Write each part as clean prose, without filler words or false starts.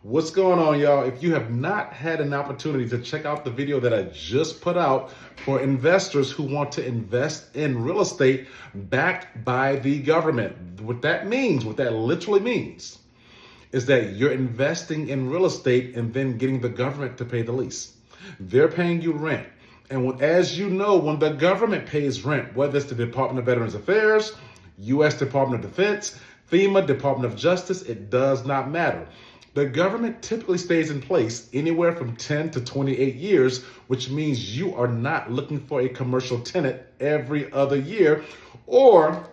What's going on, y'all? If you have not had an opportunity to check out the video that I just put out for investors who want to invest in real estate backed by the government, what that literally means, is that you're investing in real estate and then getting the government to pay the lease. They're paying you rent. And as you know, when the government pays rent, whether it's the Department of Veterans Affairs, U.S. Department of Defense, FEMA, Department of Justice, it does not matter. The government typically stays in place anywhere from 10 to 28 years, which means you are not looking for a commercial tenant every other year, or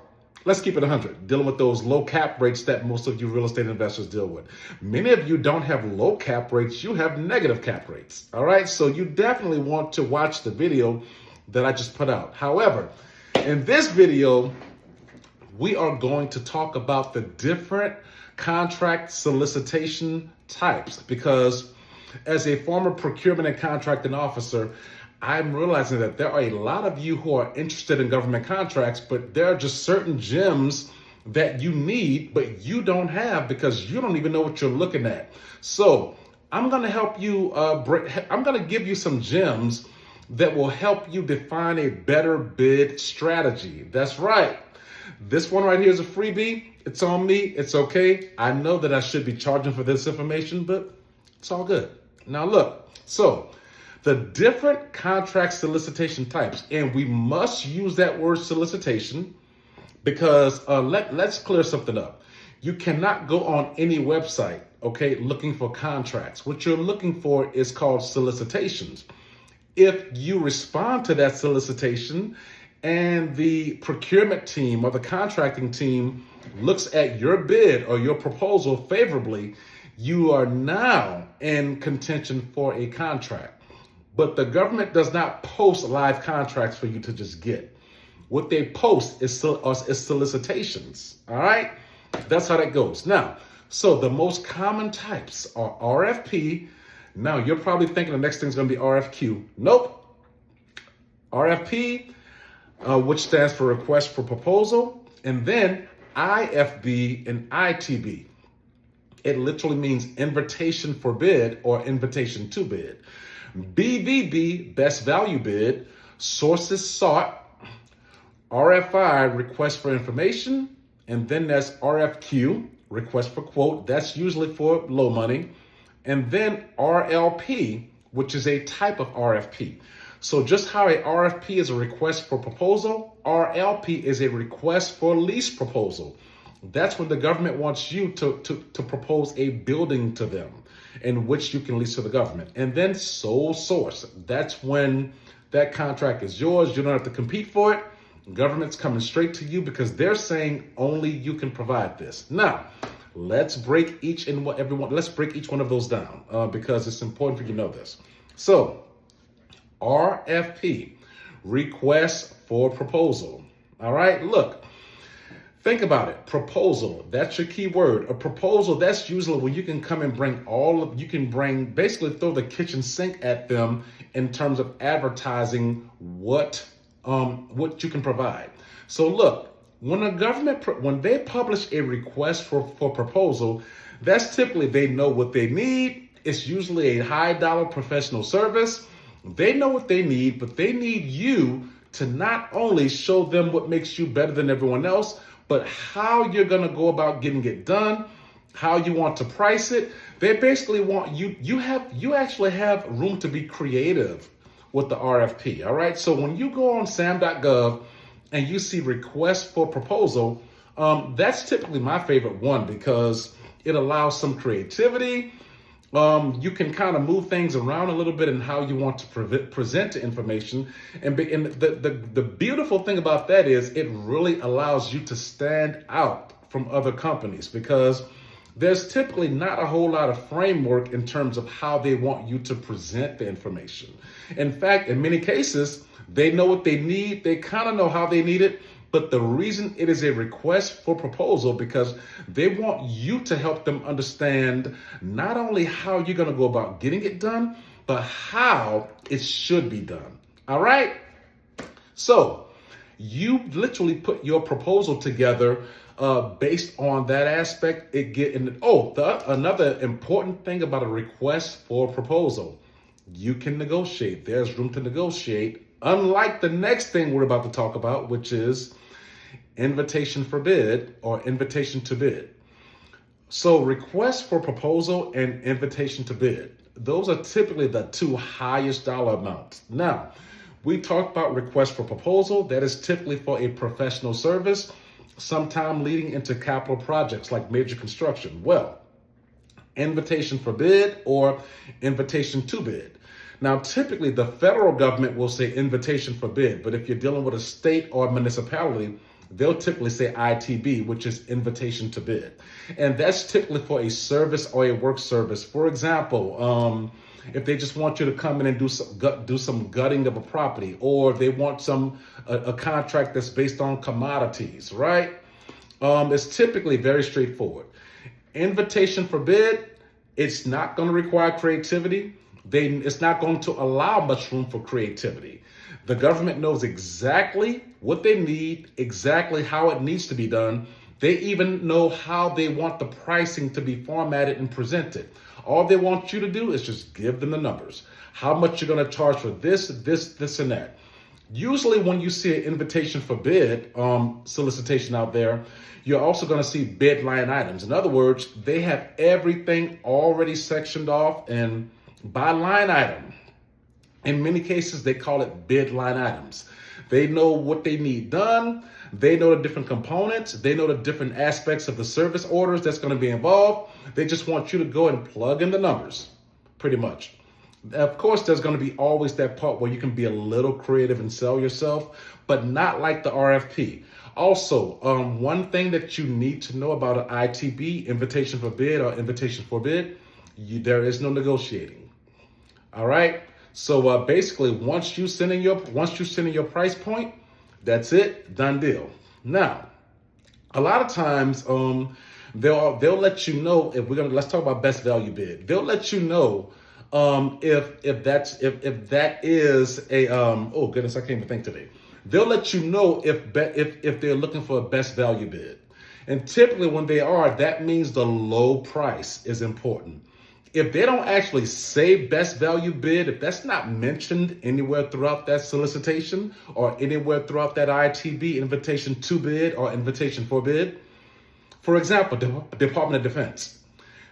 let's keep it 100, dealing with those low cap rates that most of you real estate investors deal with. Many of you don't have low cap rates, you have negative cap rates, all right? So you definitely want to watch the video that I just put out. However, in this video, we are going to talk about the different contract solicitation types, because as a former procurement and contracting officer, I'm realizing that there are a lot of you who are interested in government contracts, but there are just certain gems that you need, but you don't have because you don't even know what you're looking at. So I'm going to help you, I'm going to give you some gems that will help you define a better bid strategy. That's right. This one right here is a freebie. It's on me. It's okay. I know that I should be charging for this information, but it's all good. Now look, so the different contract solicitation types, and we must use that word solicitation because let's clear something up. You cannot go on any website, okay, looking for contracts. What you're looking for is called solicitations. If you respond to that solicitation and the procurement team or the contracting team looks at your bid or your proposal favorably, you are now in contention for a contract. But the government does not post live contracts for you to just get. What they post is solicitations, all right? That's how that goes. Now, so the most common types are RFP. Now, you're probably thinking the next thing's gonna be RFQ. Nope. RFP, which stands for Request for Proposal, and then IFB and ITB. It literally means Invitation for Bid or Invitation to Bid. BVB, Best Value Bid, Sources Sought, RFI, Request for Information, and then there's RFQ, Request for Quote, that's usually for low money, and then RLP, which is a type of RFP. So just how a RFP is a request for proposal, RLP is a request for lease proposal. That's when the government wants you to propose a building to them in which you can lease to the government. And then sole source, that's when that contract is yours. You don't have to compete for it. Government's coming straight to you because they're saying only you can provide this. Now, let's break each one of those down because it's important for you to know this. So, RFP, request for proposal. All right, look, think about it. Proposal, that's your key word. A proposal, that's usually when you can come and basically throw the kitchen sink at them in terms of advertising what you can provide. So look, when they publish a request for proposal, that's typically they know what they need. It's usually a high dollar professional service. They know what they need, but they need you to not only show them what makes you better than everyone else, but how you're going to go about getting it done, how you want to price it. They basically want you actually have room to be creative with the RFP, all right? So when you go on SAM.gov and you see request for proposal, that's typically my favorite one because it allows some creativity. You can kind of move things around a little bit in how you want to present the information. And the beautiful thing about that is it really allows you to stand out from other companies because there's typically not a whole lot of framework in terms of how they want you to present the information. In fact, in many cases, they know what they need. They kind of know how they need it. But the reason it is a request for proposal because they want you to help them understand not only how you're going to go about getting it done, but how it should be done. All right? So you literally put your proposal together based on that aspect, another important thing about a request for proposal, you can negotiate. There's room to negotiate. Unlike the next thing we're about to talk about, which is invitation for bid or invitation to bid. So request for proposal and invitation to bid, those are typically the two highest dollar amounts. Now, we talked about request for proposal. That is typically for a professional service, sometime leading into capital projects like major construction. Well, invitation for bid or invitation to bid. Now, typically the federal government will say invitation for bid, but if you're dealing with a state or municipality, they'll typically say ITB, which is invitation to bid. And that's typically for a service or a work service. For example, if they just want you to come in and do some gutting of a property, or they want a contract that's based on commodities, right? It's typically very straightforward. Invitation for bid, it's not going to require creativity. It's not going to allow much room for creativity. The government knows exactly what they need, exactly how it needs to be done. They even know how they want the pricing to be formatted and presented. All they want you to do is just give them the numbers. How much you're going to charge for this, and that. Usually when you see an invitation for bid solicitation out there, you're also going to see bid line items. In other words, they have everything already sectioned off and by line item. In many cases, they call it bid line items. They know what they need done. They know the different components. They know the different aspects of the service orders that's going to be involved. They just want you to go and plug in the numbers, pretty much. Of course, there's going to be always that part where you can be a little creative and sell yourself, but not like the RFP. Also, one thing that you need to know about an ITB, invitation for bid or invitation for bid, there is no negotiating. All right. So basically, once you send in your price point, that's it, done deal. Now, a lot of times they'll let you know let's talk about best value bid. They'll let you know if that is a oh goodness, I can't even think today. They'll let you know if they're looking for a best value bid, and typically when they are, that means the low price is important. If they don't actually say best value bid, if that's not mentioned anywhere throughout that solicitation or anywhere throughout that ITB, invitation to bid or invitation for bid, for example, Department of Defense.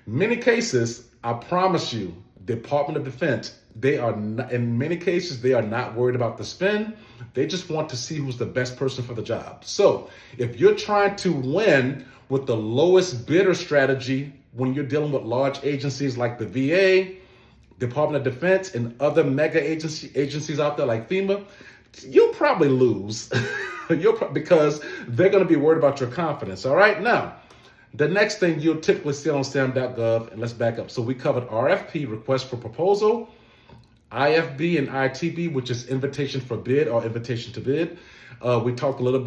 Many cases, I promise you, Department of Defense, in many cases, they are not worried about the spend. They just want to see who's the best person for the job. So if you're trying to win with the lowest bidder strategy, when you're dealing with large agencies like the VA, Department of Defense, and other mega agencies out there like FEMA, you'll probably lose because they're going to be worried about your confidence. All right. Now, the next thing you'll typically see on SAM.gov, and let's back up. So we covered RFP, request for proposal, IFB and ITB, which is invitation for bid or invitation to bid. We talked a little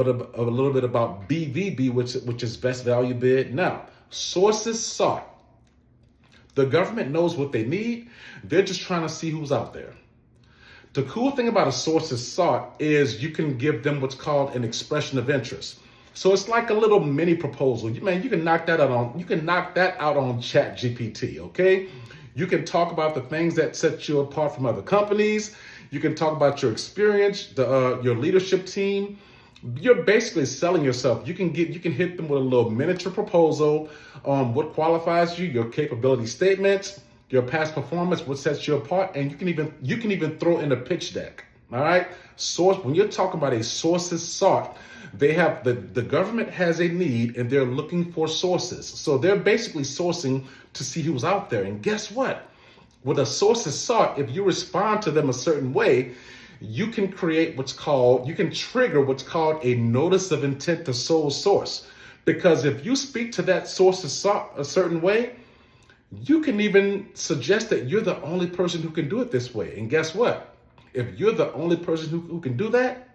bit about BVB, which is best value bid. Now, sources sought. The government knows what they need. They're just trying to see who's out there. The cool thing about a sources sought is you can give them what's called an expression of interest. So it's like a little mini proposal. You can knock that out on ChatGPT, okay? You can talk about the things that set you apart from other companies. You can talk about your experience, your leadership team. You're basically selling yourself. You can hit them with a little miniature proposal on what qualifies you, your capability statements, your past performance, what sets you apart, and you can even throw in a pitch deck. All right. When you're talking about a sources sought, they have the government has a need and they're looking for sources. So they're basically sourcing to see who's out there. And guess what? With a sources sought, if you respond to them a certain way, you can trigger what's called a notice of intent to sole source. Because if you speak to that sources sought a certain way, you can even suggest that you're the only person who can do it this way. And guess what? If you're the only person who can do that,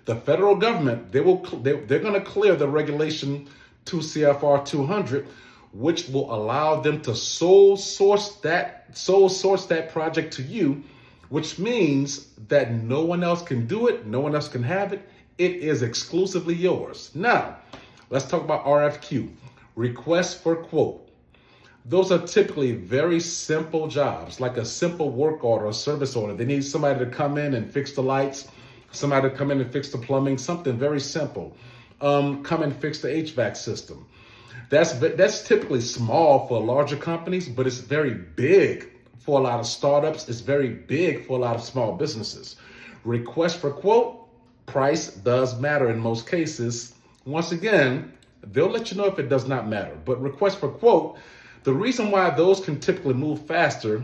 the federal government, they're going to clear the regulation 2 CFR 200, which will allow them to sole source that project to you, which means that no one else can do it, no one else can have it. It is exclusively yours. Now, Let's talk about RFQ, request for quote. Those are typically very simple jobs, like a simple work order or service order. They need somebody to come in and fix the lights, somebody to come in and fix the plumbing, something very simple. Come and fix the HVAC system. That's typically small for larger companies, but it's very big for a lot of startups. It's very big for a lot of small businesses. Request for quote, price does matter in most cases. Once again, they'll let you know if it does not matter. But request for quote, the reason why those can typically move faster,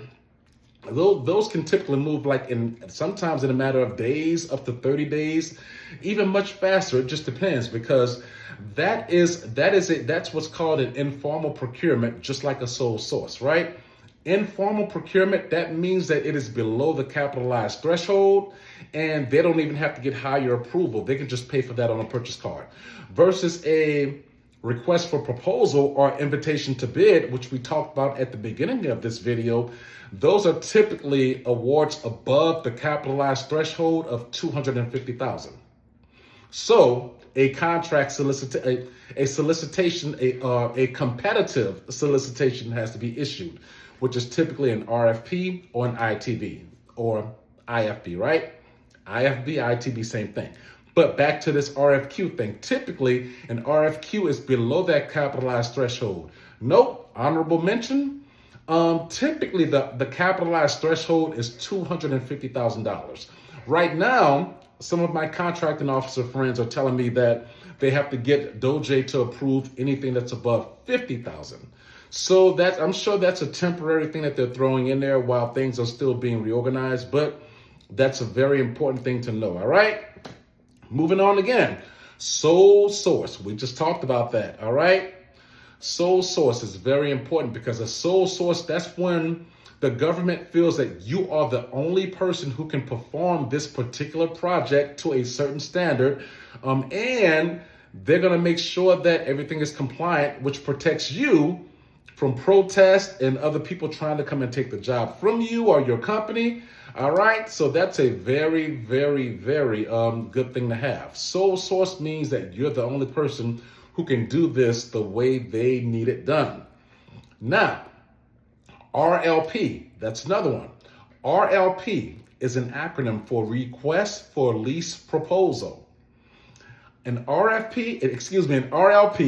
those can typically move like sometimes in a matter of days, up to 30 days, even much faster. It just depends, because that's what's called an informal procurement, just like a sole source, right? Informal procurement, that means that it is below the capitalized threshold and they don't even have to get higher approval. They can just pay for that on a purchase card. Versus a request for proposal or invitation to bid, which we talked about at the beginning of this video, those are typically awards above the capitalized threshold of $250,000. So a contract a solicitation, a competitive solicitation has to be issued, which is typically an RFP or an ITB or IFB, right? IFB, ITB, same thing. But back to this RFQ thing. Typically, an RFQ is below that capitalized threshold. Note, honorable mention, typically the capitalized threshold is $250,000. Right now, some of my contracting officer friends are telling me that they have to get DOJ to approve anything that's above $50,000. So I'm sure that's a temporary thing that they're throwing in there while things are still being reorganized, but that's a very important thing to know, all right? Moving on again, sole source. We just talked about that, all right? Sole source is very important because a sole source, that's when the government feels that you are the only person who can perform this particular project to a certain standard, and they're going to make sure that everything is compliant, which protects you from protest and other people trying to come and take the job from you or your company. All right, so that's a very, very, very good thing to have. Sole source means that you're the only person who can do this the way they need it done. Now, RLP, that's another one. RLP is an acronym for Request for Lease Proposal. An RLP,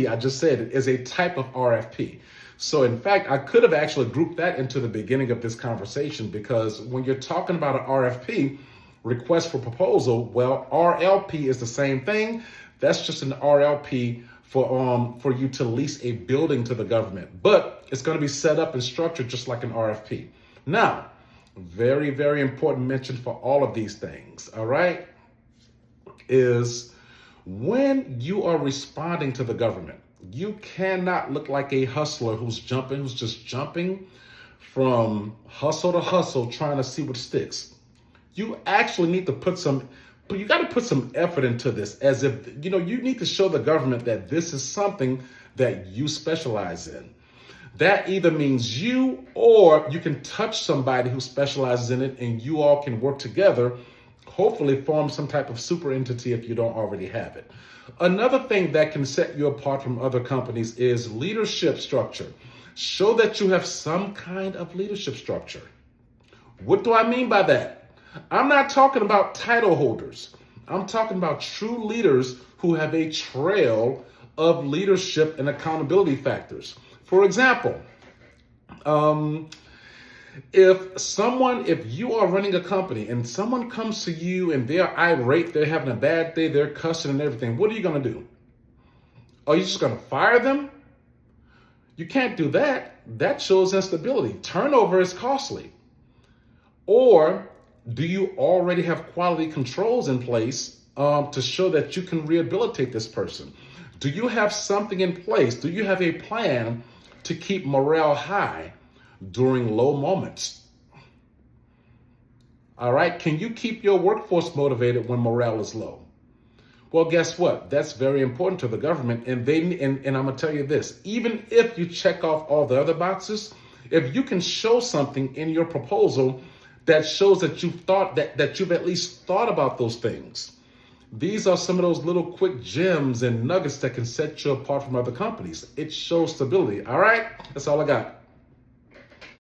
I just said it, is a type of RFP. So in fact, I could have actually grouped that into the beginning of this conversation, because when you're talking about an RFP, request for proposal, well, RLP is the same thing. That's just an RLP for you to lease a building to the government, but it's going to be set up and structured just like an RFP. Now, very, very important mention for all of these things, all right, is when you are responding to the government, you cannot look like a hustler who's just jumping from hustle to hustle, trying to see what sticks. You actually need to put some effort into this, as if, you need to show the government that this is something that you specialize in. That either means you, or you can touch somebody who specializes in it and you all can work together, hopefully form some type of super entity if you don't already have it. Another thing that can set you apart from other companies is leadership structure. Show that you have some kind of leadership structure. What do I mean by that? I'm not talking about title holders. I'm talking about true leaders who have a trail of leadership and accountability factors. For example, if you are running a company and someone comes to you and they're irate, they're having a bad day, they're cussing and everything, what are you going to do? Are you just going to fire them? You can't do that. That shows instability. Turnover is costly. Or do you already have quality controls in place to show that you can rehabilitate this person? Do you have something in place? Do you have a plan to keep morale high during low moments? All right, can you keep your workforce motivated when morale is low? Well, guess what? That's very important to the government. And I'm gonna tell you this, even if you check off all the other boxes, if you can show something in your proposal that shows that you've at least thought about those things, These are some of those little quick gems and nuggets that can set you apart from other companies. It shows stability. All right, that's all I got.